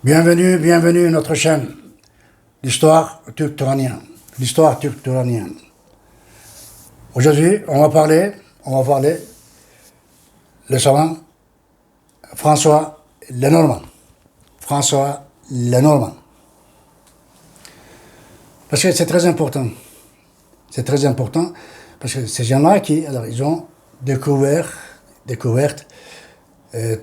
Bienvenue à notre chaîne, l'histoire turque-turanienne. L'histoire turque-turanienne. Aujourd'hui, on va parler le savant François Lenormand. François Lenormand. Parce que c'est très important. C'est très important parce que ces gens-là ils ont découvert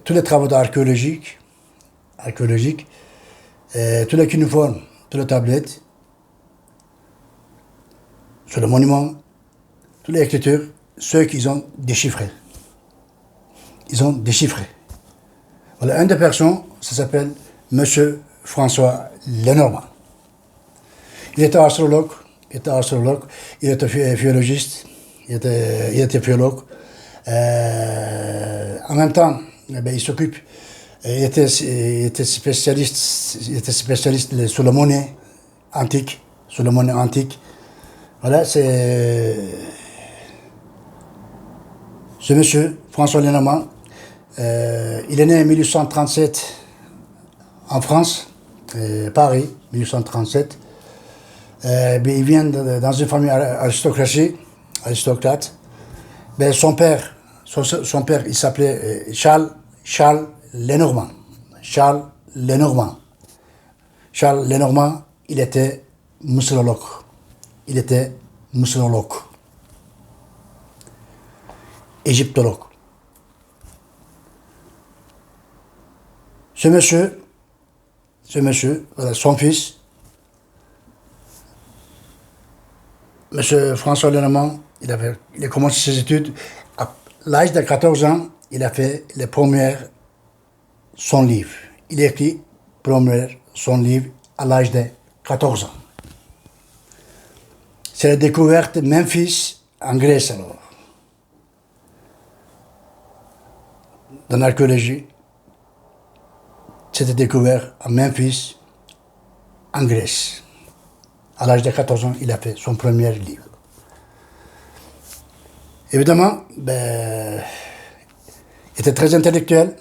tous les travaux archéologiques, tous les cuneiformes, toutes les tablettes, sur le monument, toutes les écritures, ceux qu'ils ont déchiffrés. Ils ont déchiffré. Voilà, une des personnes, ça s'appelle Monsieur François Lenormand. Il était astrologue, il était biologiste, il était biologue. En même temps, il s'occupe, il était spécialiste sur la monnaie antique, Voilà, c'est ce monsieur, François Lenormand. Il est né en 1837 en France, Paris, 1837. Il vient dans une famille aristocrate. Son père, il s'appelait Charles Lenormand. Charles Lenormand. Charles Lenormand, il était muséologue. Égyptologue. Ce monsieur, voilà, son fils, Monsieur François Lenormand, il a commencé ses études. À l'âge de 14 ans, il a fait les premières son livre. Il a écrit son livre à l'âge de 14 ans. C'est la découverte de Memphis en Grèce alors. Dans l'archéologie, c'était découvert à Memphis en Grèce. À l'âge de 14 ans, il a fait son premier livre. Évidemment, il était très intellectuel.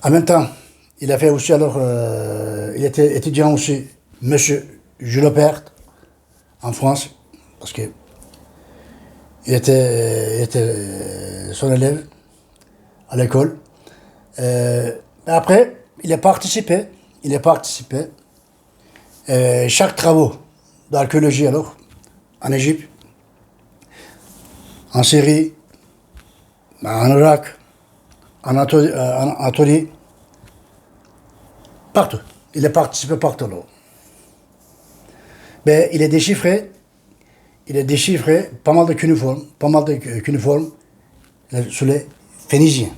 En même temps, il a fait aussi il était étudiant aussi, Monsieur Jules Opert, en France, parce que il était son élève à l'école. Après, il a participé. Chaque travaux d'archéologie alors, en Égypte, en Syrie, en Irak, en Anatolie, partout. Il a participé partout là. Il a déchiffré pas mal de cuneiformes, sur les Phéniciens.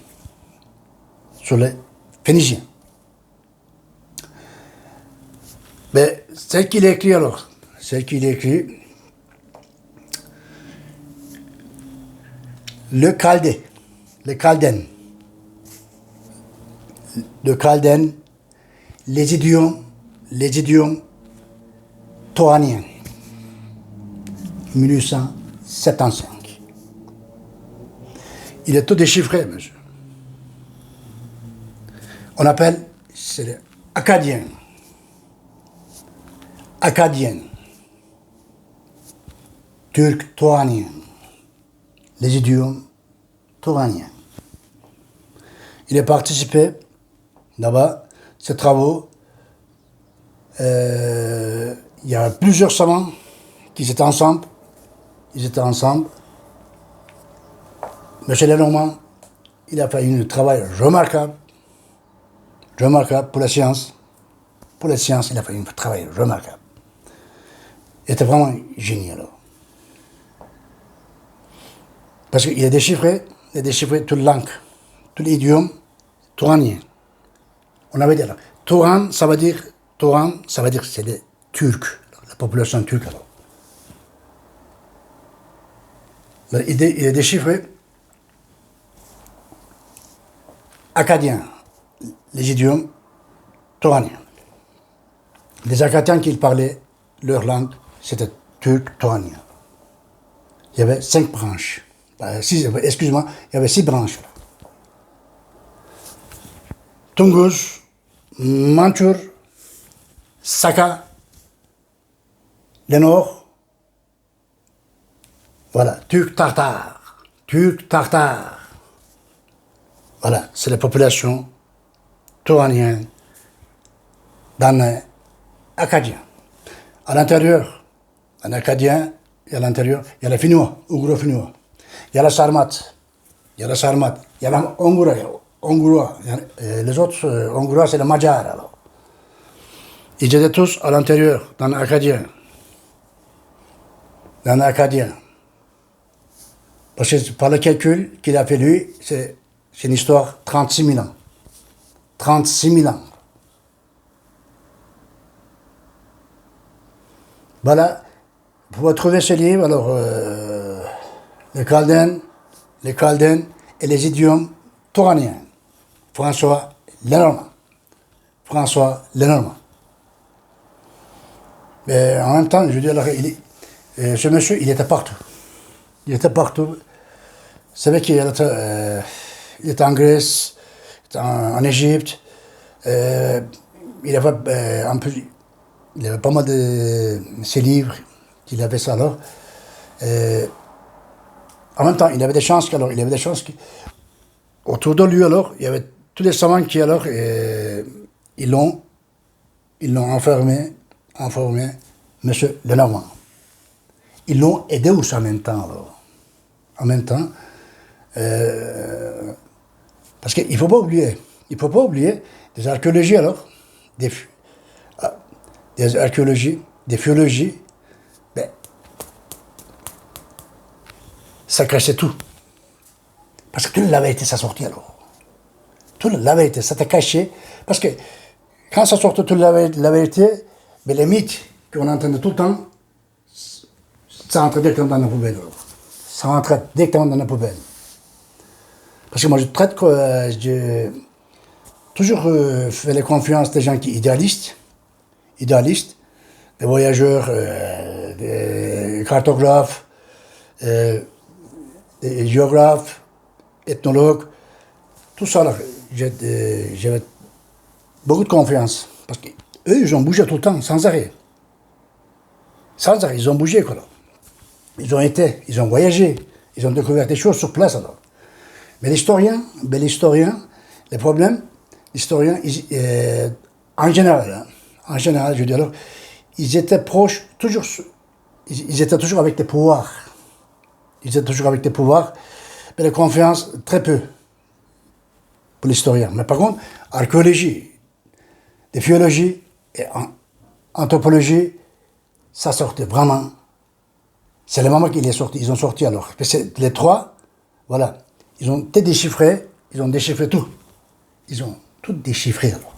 Celle qu'il a écrit alors, le Chaldène, les idiomes toraniens, 1875. Il est tout déchiffré, monsieur. On appelle, c'est l'acadien. Turc toranien, les idiomes toraniens. Il a participé là-bas, ces travaux. Il y a plusieurs savants qui étaient ensemble. Monsieur Lenormand, il a fait un travail remarquable pour la science. Il a fait un travail remarquable. Il était vraiment génial. Parce qu'il a déchiffré toute langue, tout l'idiome touranien. On avait dit là, Touran, ça veut dire que c'est les Turcs, la population turque. Alors. Il a déchiffré acadien, les idiomes touraniens. Les Acadiens qui parlaient leur langue, c'était turc touranien. Il y avait 5 branches. Il y avait 6 branches. Tungus, Manchur, Saka, Lénore. Voilà, Turc-Tartare. Turc-Tartare. Voilà, c'est la population touranienne dans Acadien. À l'intérieur, en Acadien, et à l'intérieur, il y a les Finnois, Ougro-Finnois. Il y a la Sarmate. Il y a la Sarmate. Il y a la Hongrois. Les autres Hongrois, c'est les Magyars, alors. Ils étaient tous à l'intérieur, dans l'Acadien. Dans l'Acadien. Parce que par le calcul qu'il a fait lui, c'est une histoire 36 000 ans. 36 000 ans. Voilà, vous pouvez trouver ce livre, alors, les Chaldènes et les idiomes touraniens. François Lenormand. François Lenormand. Mais en même temps, je veux dire, alors, ce monsieur, il était partout. Il était partout. Vous savez qu'il était en Grèce, il était en Égypte. Il avait pas mal de ses livres, qu'il avait ça alors. En même temps, il avait des chances autour de lui alors, il y avait tous les savants qui alors, ils l'ont enfermé, Monsieur Lenormand. Ils l'ont aidé aussi en même temps alors. En même temps, parce qu'il ne faut pas oublier des archéologies alors, des archéologies, des philologies, ben, ça cachait tout. Parce que toute la vérité, ça sortait alors. Toute la vérité, ça était caché. Parce que quand ça sortait toute la vérité, ben, les mythes qu'on entendait tout le temps, ça entrait directement dans la poubelle. Alors. Ça rentrait directement dans la poubelle. Parce que moi, j'ai toujours fait la confiance des gens qui idéalistes, des voyageurs, des cartographes, des géographes, ethnologues, tout ça, là, j'avais beaucoup de confiance. Parce qu'eux, ils ont bougé tout le temps, sans arrêt. Sans arrêt, ils ont bougé, quoi. Là. Ils ont voyagé, ils ont découvert des choses sur place, alors. Mais l'historien, les problèmes, l'historien, en général, je veux dire, alors, ils étaient proches, ils étaient toujours avec des pouvoirs. Mais la confiance, très peu, pour l'historien. Mais par contre, archéologie, des philologies et anthropologie, ça sortait vraiment. C'est le moment qu'ils ont sorti alors. Les trois, voilà, ils ont tout déchiffré, ils ont déchiffré tout. Ils ont tout déchiffré alors.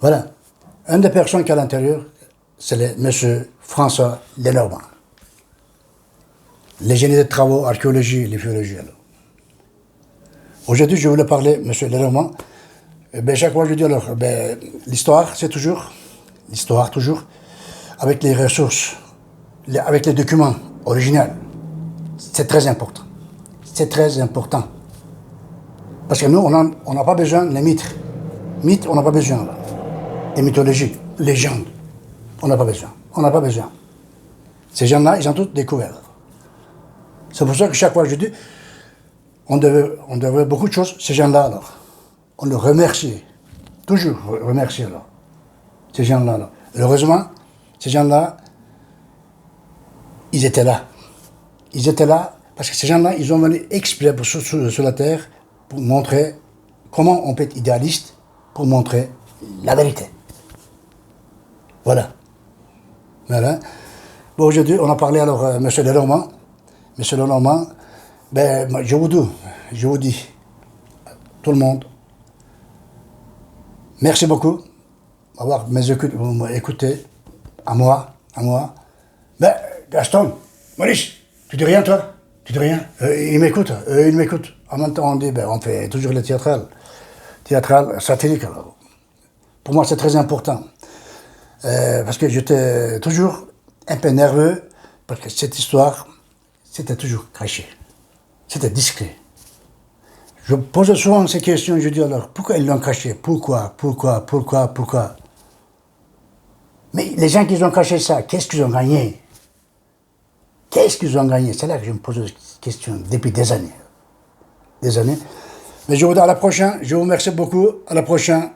Voilà. Une des personnes qui est à l'intérieur, c'est M. François Lenormand. Les génies de travaux, archéologie, les philologies alors. Aujourd'hui, je voulais parler, M. Lenormand. Chaque fois, je dis alors, l'histoire, c'est toujours, avec les ressources, avec les documents originaux. C'est très important. C'est très important. Parce que nous, on n'a pas besoin des mythes. Mythes, on n'a pas besoin. Là. Des mythologies, légendes. On n'a pas besoin. Ces gens-là, ils ont tout découvert. C'est pour ça que chaque fois que je dis, on devait beaucoup de choses, ces gens-là, alors. On le remercie. Toujours remercier, alors. Ces gens-là, alors. Heureusement, ces gens-là, ils étaient là. Parce que ces gens-là, ils ont venu exprès sur la terre pour montrer comment on peut être idéaliste, pour montrer la vérité. Voilà. Bon, aujourd'hui, on a parlé alors M. Lenormand. M. Lenormand, je vous dis, tout le monde, merci beaucoup d'avoir écouté, à moi. Gaston, Maurice, tu dis rien, toi? Tu dis rien? Il m'écoute. En même temps, on fait toujours le théâtral satirique. Alors. Pour moi, c'est très important. Parce que j'étais toujours un peu nerveux, parce que cette histoire, c'était toujours caché. C'était discret. Je pose souvent ces questions, je dis alors, pourquoi ils l'ont caché? Pourquoi? Mais les gens qui ont caché ça, qu'est-ce qu'ils ont gagné? Qu'est-ce qu'ils ont gagné? C'est là que je me pose cette question depuis des années. Des années. Mais je vous dis à la prochaine. Je vous remercie beaucoup. À la prochaine.